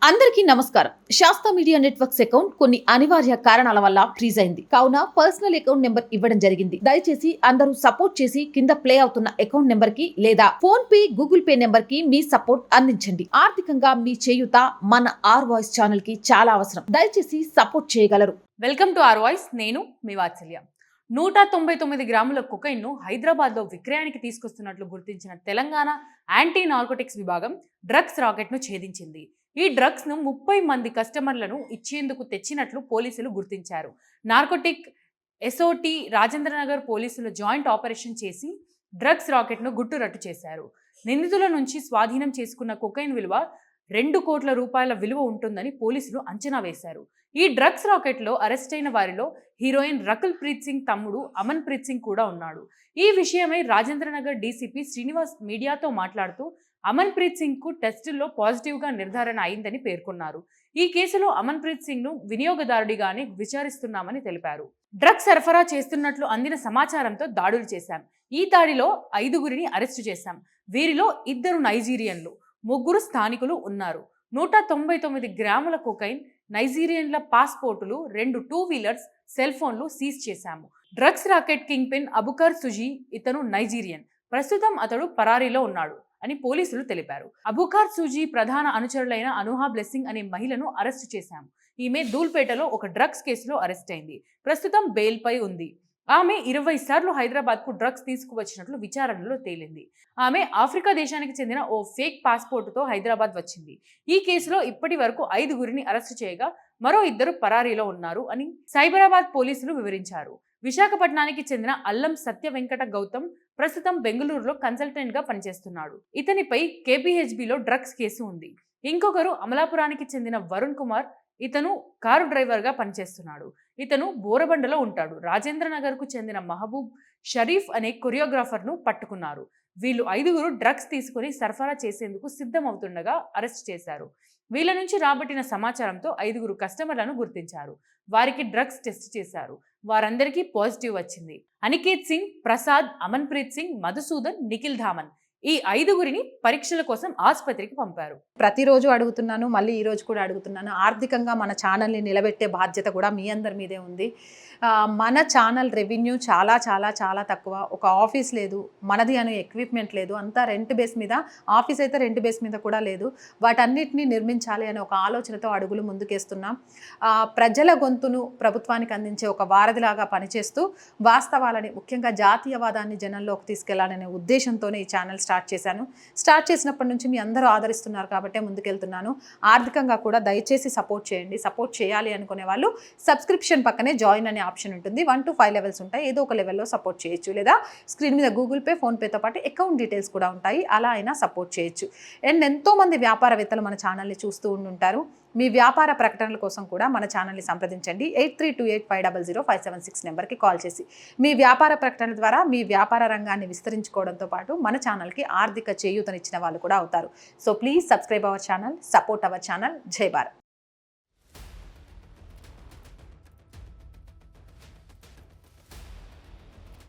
అందరికీ నమస్కారం. శాస్త్ర మీడియా నెట్వర్క్స్ అకౌంట్ కొన్ని అనివార్య కారణాల వల్ల ఫ్రీజ్ అయింది. కావున పర్సనల్ అకౌంట్ నెంబర్ ఇవ్వడం జరిగింది. దయచేసి అందరూ సపోర్ట్ చేసి కింద ప్లే అవుతున్న అకౌంట్ నెంబర్ కి లేదా phone pay, Google pay number కి మీ సపోర్ట్ అందించండి. ఆర్థికంగా మీ చేయూత మన ఆర్ వాయిస్ ఛానల్ కి చాలా అవసరం. దయచేసి సపోర్ట్ చేయగలరు. Welcome to R voice. నేను మీ వాత్సల్య. 199 గ్రాముల కొకైన్ను హైదరాబాద్లో విక్రయానికి తీసుకొస్తున్నట్లు గుర్తించిన తెలంగాణ యాంటీ నార్కోటిక్స్ విభాగం డ్రగ్స్ రాకెట్ను ఛేదించింది. ఈ డ్రగ్స్ను 30 మంది కస్టమర్లను ఇచ్చేందుకు తెచ్చినట్లు పోలీసులు గుర్తించారు. నార్కోటిక్ ఎస్ఓటి రాజేంద్రనగర్ పోలీసులు జాయింట్ ఆపరేషన్ చేసి డ్రగ్స్ రాకెట్ను గుట్టురట్టు చేశారు. నిందితుల నుంచి స్వాధీనం చేసుకున్న కొకైన్ విలువ 2 కోట్ల రూపాయల విలువ ఉంటుందని పోలీసులు అంచనా వేశారు. ఈ డ్రగ్స్ రాకెట్లో అరెస్ట్ అయిన వారిలో హీరోయిన్ రకుల్ ప్రీత్ సింగ్ తమ్ముడు అమన్ ప్రీత్ సింగ్ కూడా ఉన్నాడు. ఈ విషయమై రాజేంద్రనగర్ డీసీపీ శ్రీనివాస్ మీడియాతో మాట్లాడుతూ అమన్ ప్రీత్ సింగ్ కు టెస్టుల్లో పాజిటివ్ గా నిర్ధారణ అయిందని పేర్కొన్నారు. ఈ కేసులో అమన్ ప్రీత్ సింగ్ ను వినియోగదారుడిగానే విచారిస్తున్నామని తెలిపారు. డ్రగ్స్ సరఫరా చేస్తున్నట్లు అందిన సమాచారంతో దాడులు చేశాం. ఈ దాడిలో 5గురిని అరెస్టు చేశాం. వీరిలో 2 నైజీరియన్లు, 3 స్థానికులు ఉన్నారు. 199 గ్రాముల కొకైన్, నైజీరియన్ల పాస్పోర్టులు, 2 2 వీలర్స్, సెల్ ఫోన్లు సీజ్ చేశాము. Drugs racket kingpin Abukar Suji, ఇతను నైజీరియన్. ప్రస్తుతం అతడు పరారీలో ఉన్నాడు అని పోలీసులు తెలిపారు. అబుకార్ సూజీ ప్రధాన అనుచరులైన అనుహా బ్లెస్సింగ్ అనే మహిళను అరెస్టు చేశాము. ఈమె ధూల్పేటలో ఒక డ్రగ్స్ కేసులో అరెస్ట్ అయింది. ప్రస్తుతం బెయిల్ పై ఉంది. ఆమె 20 సార్లు హైదరాబాద్ కు డ్రగ్స్ తీసుకువచ్చినట్లు విచారణలో తేలింది. ఆమె ఆఫ్రికా దేశానికి చెందిన ఓ ఫేక్ పాస్పోర్టుతో హైదరాబాద్ వచ్చింది. ఈ కేసులో ఇప్పటి వరకు 5గురిని అరెస్టు చేయగా మరో 2 పరారీలో ఉన్నారు అని సైబరాబాద్ పోలీసులు వివరించారు. విశాఖపట్నానికి చెందిన అల్లం సత్య వెంకట గౌతమ్ ప్రస్తుతం బెంగళూరులో కన్సల్టెంట్ గా పనిచేస్తున్నాడు. ఇతనిపై కేపీహెచ్బిలో డ్రగ్స్ కేసు ఉంది. ఇంకొకరు అమలాపురానికి చెందిన వరుణ్ కుమార్, ఇతను కారు డ్రైవర్ గా పనిచేస్తున్నాడు. ఇతను బోరబండలో ఉంటాడు. రాజేంద్రనగర్ కు చెందిన మహబూబ్ షరీఫ్ అనే కొరియోగ్రాఫర్ ను పట్టుకున్నారు. వీళ్ళు 5గురు డ్రగ్స్ తీసుకుని సరఫరా చేసేందుకు సిద్ధమవుతుండగా అరెస్ట్ చేశారు. వీళ్ళ నుంచి రాబట్టిన సమాచారంతో 5గురు కస్టమర్లను గుర్తించారు. వారికి డ్రగ్స్ టెస్ట్ చేశారు. వారందరికీ పాజిటివ్ వచ్చింది. అనికేత్ సింగ్, ప్రసాద్, అమన్ ప్రీత్ సింగ్, మధుసూదన్, నిఖిల్ ధామన్ ఈ 5గురిని పరీక్షల కోసం ఆసుపత్రికి పంపారు. ప్రతిరోజు అడుగుతున్నాను, మళ్ళీ ఈరోజు కూడా అడుగుతున్నాను. ఆర్థికంగా మన ఛానల్ని నిలబెట్టే బాధ్యత కూడా మీ అందరి మీదే ఉంది. మన ఛానల్ రెవెన్యూ చాలా చాలా చాలా తక్కువ. ఒక ఆఫీస్ లేదు, మనది అనే ఎక్విప్మెంట్ లేదు, అంతా రెంట్ బేస్ మీద. ఆఫీస్ అయితే రెంట్ బేస్ మీద కూడా లేదు. వాటన్నిటిని నిర్మించాలి అనే ఒక ఆలోచనతో అడుగులు ముందుకేస్తున్నాం. ప్రజల గొంతును ప్రభుత్వానికి అందించే ఒక వారధిలాగా పనిచేస్తూ వాస్తవాలని, ముఖ్యంగా జాతీయవాదాన్ని జనంలోకి తీసుకెళ్లాలనే ఉద్దేశంతోనే ఈ ఛానల్ స్టార్ట్ చేశాను. స్టార్ట్ చేసినప్పటి నుంచి మీ అందరూ ఆదరిస్తున్నారు కాబట్టే ముందుకెళ్తున్నాను. ఆర్థికంగా కూడా దయచేసి సపోర్ట్ చేయండి. సపోర్ట్ చేయాలి అనుకునే వాళ్ళు సబ్స్క్రిప్షన్ పక్కనే జాయిన్ అనే ఆప్షన్ ఉంటుంది. 1 to 5 లెవెల్స్ ఉంటాయి. ఏదో ఒక లెవెల్లో సపోర్ట్ చేయొచ్చు. లేదా స్క్రీన్ మీద గూగుల్ పే, ఫోన్పేతో పాటు అకౌంట్ డీటెయిల్స్ కూడా ఉంటాయి. అలా అయినా సపోర్ట్ చేయొచ్చు. అండ్ ఎంతోమంది వ్యాపారవేత్తలు మన ఛానల్ని చూస్తూ ఉంటుంటారు. మీ వ్యాపార ప్రకటనల కోసం కూడా మన ఛానల్ని సంప్రదించండి. 8328500576 నెంబర్కి కాల్ చేసి మీ వ్యాపార ప్రకటన ద్వారా మీ వ్యాపార రంగాన్ని విస్తరించుకోవడంతో పాటు మన ఛానల్కి ఆర్థిక చేయూతనిచ్చిన వాళ్ళు కూడా అవుతారు. So please subscribe our channel, support our channel. జై భారత్.